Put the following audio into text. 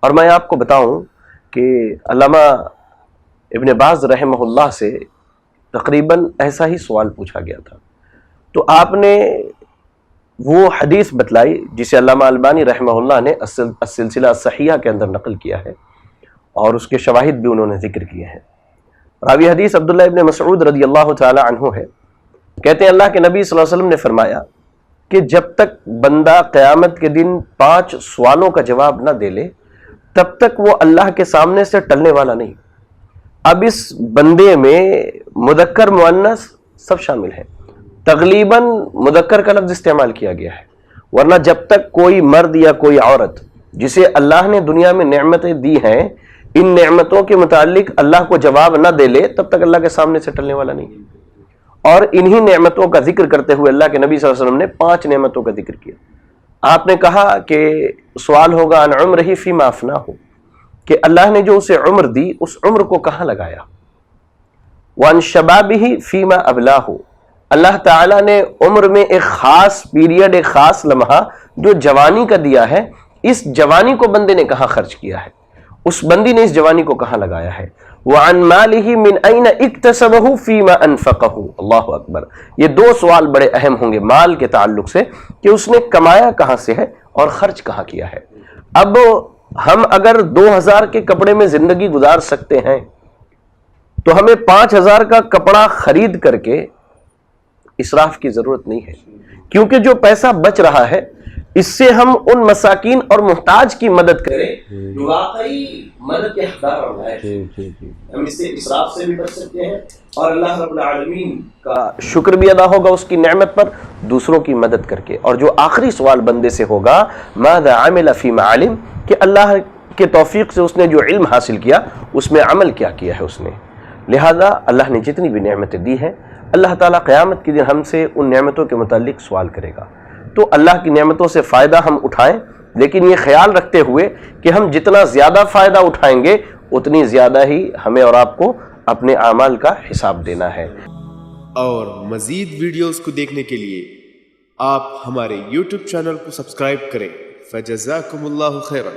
اور میں آپ کو بتاؤں کہ علامہ ابن باز رحمہ اللہ سے تقریباً ایسا ہی سوال پوچھا گیا تھا، تو آپ نے وہ حدیث بتلائی جسے علامہ البانی رحمہ اللہ نے السلسلہ الصحیحہ کے اندر نقل کیا ہے، اور اس کے شواہد بھی انہوں نے ذکر کیے ہیں۔ راوی حدیث عبداللہ ابن مسعود رضی اللہ تعالی عنہ ہے، کہتے ہیں اللہ کے نبی صلی اللہ علیہ وسلم نے فرمایا کہ جب تک بندہ قیامت کے دن 5 سوالوں کا جواب نہ دے لے تب تک وہ اللہ کے سامنے سے ٹلنے والا نہیں۔ اب اس بندے میں مذکر مؤنث سب شامل ہیں، تغلیباً مذکر کا لفظ استعمال کیا گیا ہے، ورنہ جب تک کوئی مرد یا کوئی عورت جسے اللہ نے دنیا میں نعمتیں دی ہیں ان نعمتوں کے متعلق اللہ کو جواب نہ دے لے تب تک اللہ کے سامنے سے ٹلنے والا نہیں۔ اور انہی نعمتوں کا ذکر کرتے ہوئے اللہ کے نبی صلی اللہ علیہ وسلم نے 5 نعمتوں کا ذکر کیا۔ آپ نے کہا کہ سوال ہوگا عن عمرہ فیما افناہ، کہ اللہ نے جو اسے عمر دی اس عمر کو کہاں لگایا۔ وعن شبابہ فیما ابلاہ، اللہ تعالیٰ نے عمر میں ایک خاص پیریڈ، ایک خاص لمحہ جو جوانی کا دیا ہے، اس جوانی کو بندے نے کہاں خرچ کیا ہے، اس بندی نے اس جوانی کو کہاں لگایا ہے۔ وعن مالہ من این اکتسبہ فیما انفقہ، اللہ اکبر، یہ 2 سوال بڑے اہم ہوں گے مال کے تعلق سے کہ اس نے کمایا کہاں سے ہے اور خرچ کہاں کیا ہے۔ اب ہم اگر 2000 کے کپڑے میں زندگی گزار سکتے ہیں تو ہمیں 5000 کا کپڑا خرید کر کے اسراف کی ضرورت نہیں ہے، کیونکہ جو پیسہ بچ رہا ہے اس سے ہم ان مساکین اور محتاج کی مدد کریں جو واقعی مدد کے حقدار ہو رہا ہے، ہم اس سے اسراف سے بھی بچ سکتے ہیں اور اللہ رب العالمین کا شکر بھی ادا ہوگا اس کی نعمت پر دوسروں کی مدد کر کے۔ اور جو آخری سوال بندے سے ہوگا ماذا عمل فیما علم، کہ اللہ کے توفیق سے اس نے جو علم حاصل کیا اس میں عمل کیا کیا ہے اس نے۔ لہذا اللہ نے جتنی بھی نعمتیں دی ہیں اللہ تعالیٰ قیامت کے دن ہم سے ان نعمتوں کے متعلق سوال کرے گا، تو اللہ کی نعمتوں سے فائدہ ہم اٹھائیں، لیکن یہ خیال رکھتے ہوئے کہ ہم جتنا زیادہ فائدہ اٹھائیں گے اتنی زیادہ ہی ہمیں اور آپ کو اپنے اعمال کا حساب دینا ہے۔ اور مزید ویڈیوز کو دیکھنے کے لیے آپ ہمارے YouTube چینل کو سبسکرائب کریں۔ فجزاکم اللہ خیرا۔